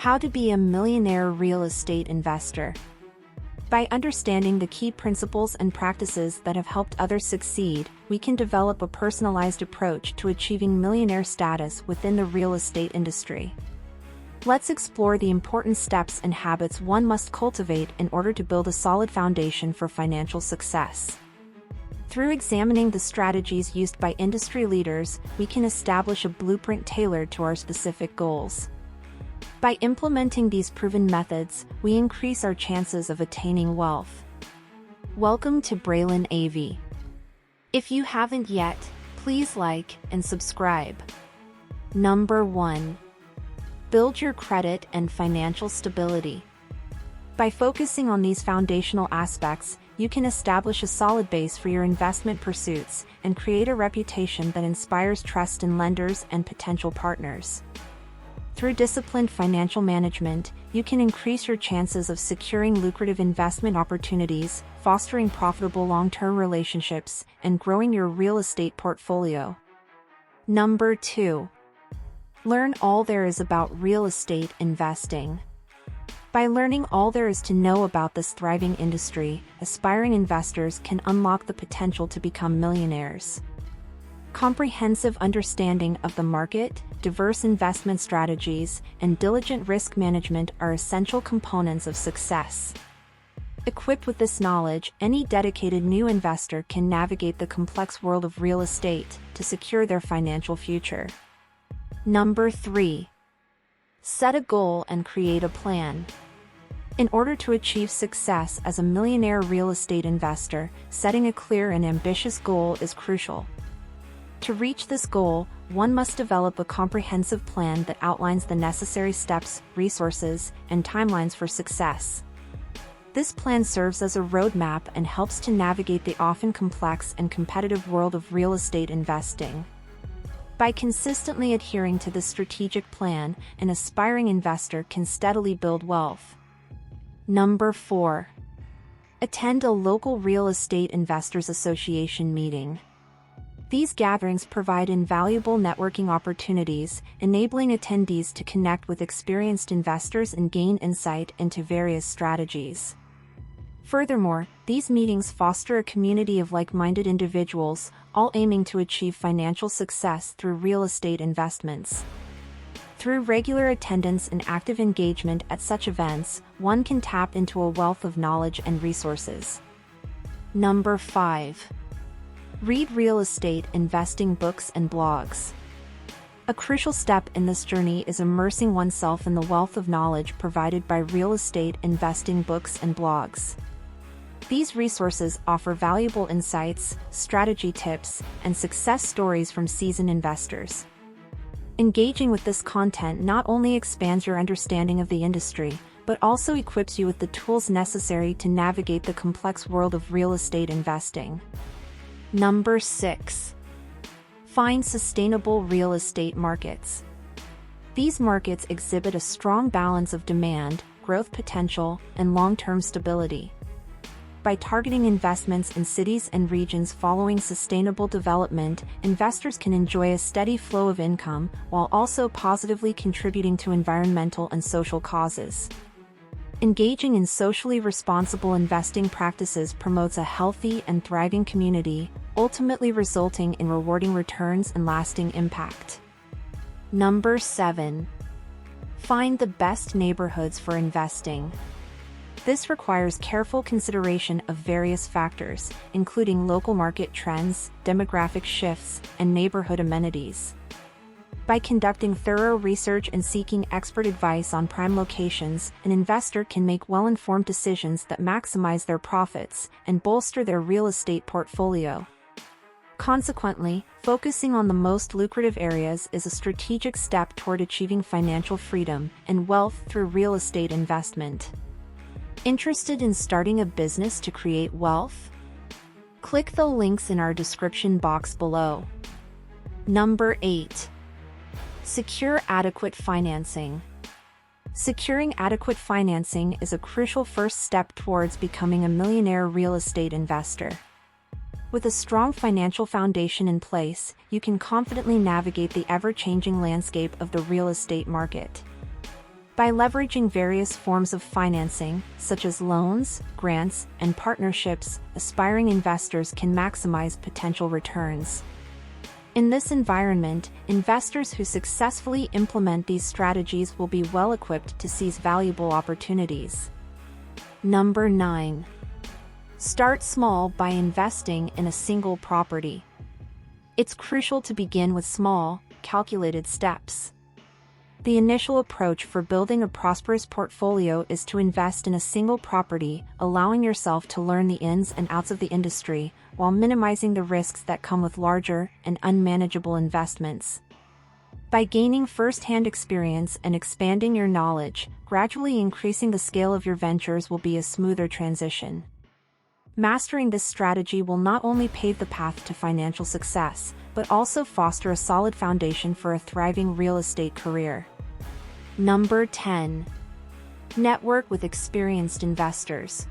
How to be a millionaire real estate investor. By understanding the key principles and practices that have helped others succeed, we can develop a personalized approach to achieving millionaire status within the real estate industry. Let's explore the important steps and habits one must cultivate in order to build a solid foundation for financial success. Through examining the strategies used by industry leaders, we can establish a blueprint tailored to our specific goals. By implementing these proven methods, we increase our chances of attaining wealth. Welcome to Braylen AV. If you haven't yet, please like and subscribe. Number 1. Build your credit and financial stability. By focusing on these foundational aspects, you can establish a solid base for your investment pursuits and create a reputation that inspires trust in lenders and potential partners. Through disciplined financial management, you can increase your chances of securing lucrative investment opportunities, fostering profitable long-term relationships, and growing your real estate portfolio. Number 2. Learn all there is about real estate investing. By learning all there is to know about this thriving industry, aspiring investors can unlock the potential to become millionaires. Comprehensive understanding of the market, diverse investment strategies, and diligent risk management are essential components of success. Equipped with this knowledge, any dedicated new investor can navigate the complex world of real estate to secure their financial future. Number 3. Set a goal and create a plan. In order to achieve success as a millionaire real estate investor, setting a clear and ambitious goal is crucial. To reach this goal, one must develop a comprehensive plan that outlines the necessary steps, resources, and timelines for success. This plan serves as a roadmap and helps to navigate the often complex and competitive world of real estate investing. By consistently adhering to this strategic plan, an aspiring investor can steadily build wealth. Number 4. Attend a local real estate investors association meeting. These gatherings provide invaluable networking opportunities, enabling attendees to connect with experienced investors and gain insight into various strategies. Furthermore, these meetings foster a community of like-minded individuals, all aiming to achieve financial success through real estate investments. Through regular attendance and active engagement at such events, one can tap into a wealth of knowledge and resources. Number 5. Read real estate investing books and blogs. A crucial step in this journey is immersing oneself in the wealth of knowledge provided by real estate investing books and blogs. These resources offer valuable insights, strategy tips, and success stories from seasoned investors. Engaging with this content not only expands your understanding of the industry, but also equips you with the tools necessary to navigate the complex world of real estate investing. Number 6. Find sustainable real estate markets. These markets exhibit a strong balance of demand, growth potential, and long-term stability. By targeting investments in cities and regions following sustainable development, investors can enjoy a steady flow of income while also positively contributing to environmental and social causes. Engaging in socially responsible investing practices promotes a healthy and thriving community, ultimately resulting in rewarding returns and lasting impact. Number 7. Find the best neighborhoods for investing. This requires careful consideration of various factors, including local market trends, demographic shifts, and neighborhood amenities. By conducting thorough research and seeking expert advice on prime locations, an investor can make well-informed decisions that maximize their profits and bolster their real estate portfolio. Consequently, focusing on the most lucrative areas is a strategic step toward achieving financial freedom and wealth through real estate investment. Interested in starting a business to create wealth? Click the links in our description box below. Number 8. Secure adequate financing. Securing adequate financing is a crucial first step towards becoming a millionaire real estate investor. With a strong financial foundation in place, you can confidently navigate the ever-changing landscape of the real estate market. By leveraging various forms of financing, such as loans, grants, and partnerships, aspiring investors can maximize potential returns. In this environment, investors who successfully implement these strategies will be well equipped to seize valuable opportunities. Number 9. Start small by investing in a single property. It's crucial to begin with small, calculated steps. The initial approach for building a prosperous portfolio is to invest in a single property, allowing yourself to learn the ins and outs of the industry, while minimizing the risks that come with larger and unmanageable investments. By gaining first-hand experience and expanding your knowledge, gradually increasing the scale of your ventures will be a smoother transition. Mastering this strategy will not only pave the path to financial success, but also foster a solid foundation for a thriving real estate career. Number 10. Network with experienced investors.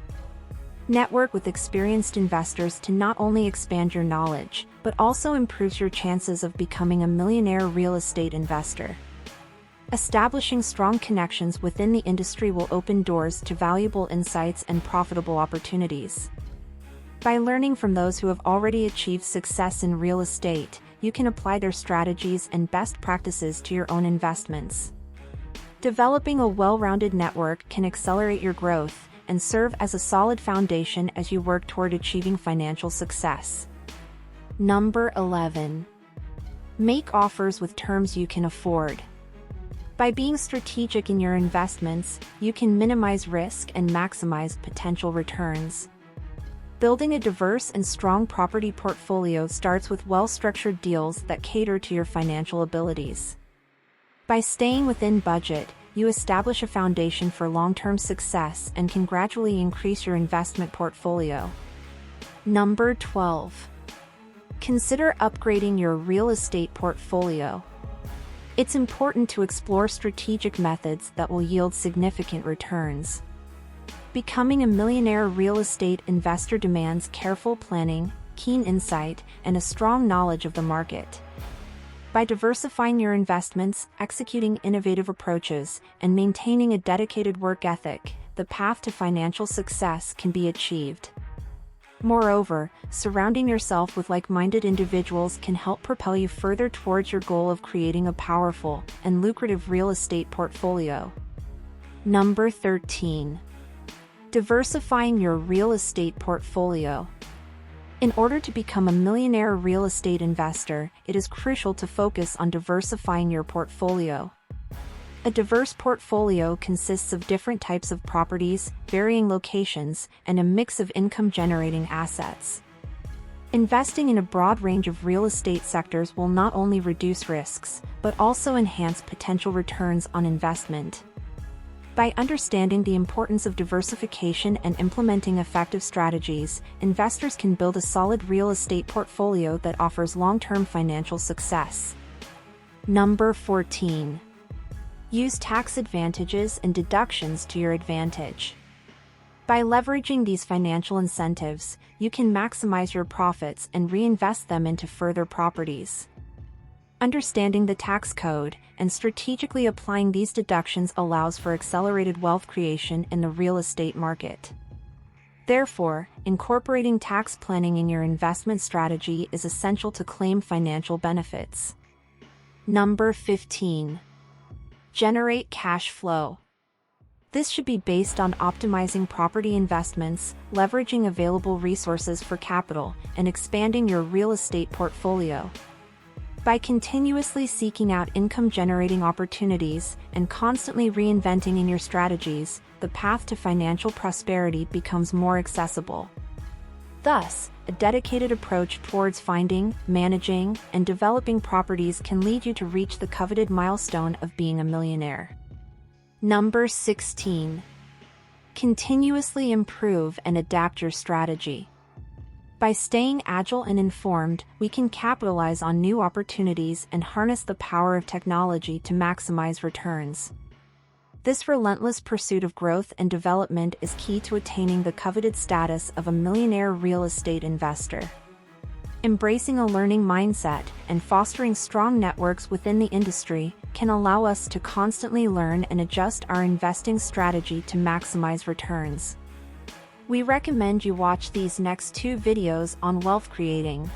Network with experienced investors to not only expand your knowledge, but also improves your chances of becoming a millionaire real estate investor. Establishing strong connections within the industry will open doors to valuable insights and profitable opportunities. By learning from those who have already achieved success in real estate, you can apply their strategies and best practices to your own investments. Developing a well-rounded network can accelerate your growth and serve as a solid foundation as you work toward achieving financial success. Number 11. Make offers with terms you can afford. By being strategic in your investments, you can minimize risk and maximize potential returns. Building a diverse and strong property portfolio starts with well-structured deals that cater to your financial abilities. By staying within budget, you establish a foundation for long-term success and can gradually increase your investment portfolio. Number 12. Consider upgrading your real estate portfolio. It's important to explore strategic methods that will yield significant returns. Becoming a millionaire real estate investor demands careful planning, keen insight, and a strong knowledge of the market. By diversifying your investments, executing innovative approaches, and maintaining a dedicated work ethic, the path to financial success can be achieved. Moreover, surrounding yourself with like-minded individuals can help propel you further towards your goal of creating a powerful and lucrative real estate portfolio. Number 13. Diversifying your real estate portfolio. In order to become a millionaire real estate investor, it is crucial to focus on diversifying your portfolio. A diverse portfolio consists of different types of properties, varying locations, and a mix of income-generating assets. Investing in a broad range of real estate sectors will not only reduce risks, but also enhance potential returns on investment. By understanding the importance of diversification and implementing effective strategies, investors can build a solid real estate portfolio that offers long-term financial success. Number 14. Use tax advantages and deductions to your advantage. By leveraging these financial incentives, you can maximize your profits and reinvest them into further properties. Understanding the tax code and strategically applying these deductions allows for accelerated wealth creation in the real estate market. Therefore, incorporating tax planning in your investment strategy is essential to claim financial benefits. Number 15. Generate cash flow. This should be based on optimizing property investments, leveraging available resources for capital, and expanding your real estate portfolio. By continuously seeking out income-generating opportunities and constantly reinventing in your strategies, the path to financial prosperity becomes more accessible. Thus, a dedicated approach towards finding, managing, and developing properties can lead you to reach the coveted milestone of being a millionaire. Number 16. Continuously improve and adapt your strategy. By staying agile and informed, we can capitalize on new opportunities and harness the power of technology to maximize returns. This relentless pursuit of growth and development is key to attaining the coveted status of a millionaire real estate investor. Embracing a learning mindset and fostering strong networks within the industry can allow us to constantly learn and adjust our investing strategy to maximize returns. We recommend you watch these next 2 videos on wealth creating.